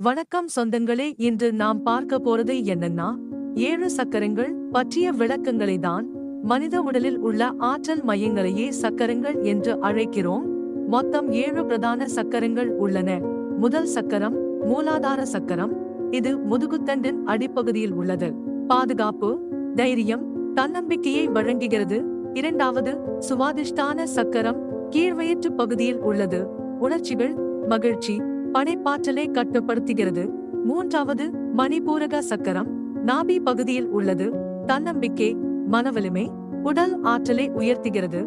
வணக்கம் சொந்தங்களே, இன்று நாம் பார்க்க போறது என்னன்னா, 7 சக்கரங்கள் பற்றிய விளக்கங்களை தான். மனித உடலில் உள்ள ஆற்றல் மையங்களையே சக்கரங்கள் என்று அழைக்கிறோம். மொத்தம் 7 பிரதான சக்கரங்கள் உள்ளன. முதல் சக்கரம் மூலாதார சக்கரம். இது முதுகுத்தண்டின் அடிப்பகுதியில் உள்ளது. பாதுகாப்பு, தைரியம், தன்னம்பிக்கையை வழங்குகிறது. இரண்டாவது சுவாதிஷ்டான சக்கரம் கீழ்வயிற்று பகுதியில் உள்ளது. உணர்ச்சிகள், மகிழ்ச்சி, படைப்பாற்றலை கட்டுப்படுத்துகிறது. மூன்றாவது மணிபூரக சக்கரம் நாபி பகுதியில் உள்ளது. தன்னம்பிக்கை, மனவலிமை, உடல் ஆற்றலை உயர்த்துகிறது.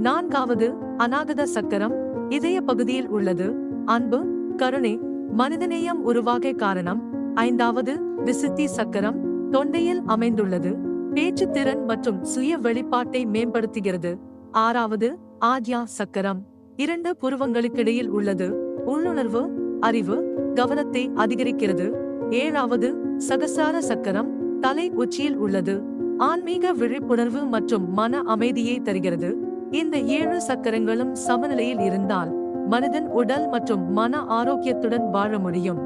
நான்காவது அநாகத சக்கரம் இதய பகுதியில் உள்ளது. அன்பு, கருணை, மனிதநேயம் உருவாக காரணம். ஐந்தாவது விசுத்தி சக்கரம் தொண்டையில் அமைந்துள்ளது. பேச்சு திறன் மற்றும் சுய வெளிப்பாட்டை மேம்படுத்துகிறது. ஆறாவது ஆத்யா சக்கரம் 2 புருவங்களுக்கிடையில் உள்ளது. உள்ளுணர்வு, அறிவு, கவனத்தை அதிகரிக்கிறது. ஏழாவது சகசார சக்கரம் தலை உச்சியில் உள்ளது. ஆன்மீக விழிப்புணர்வு மற்றும் மன அமைதியை தருகிறது. இந்த 7 சக்கரங்களும் சமநிலையில் இருந்தால் மனிதன் உடல் மற்றும் மன ஆரோக்கியத்துடன் வாழ முடியும்.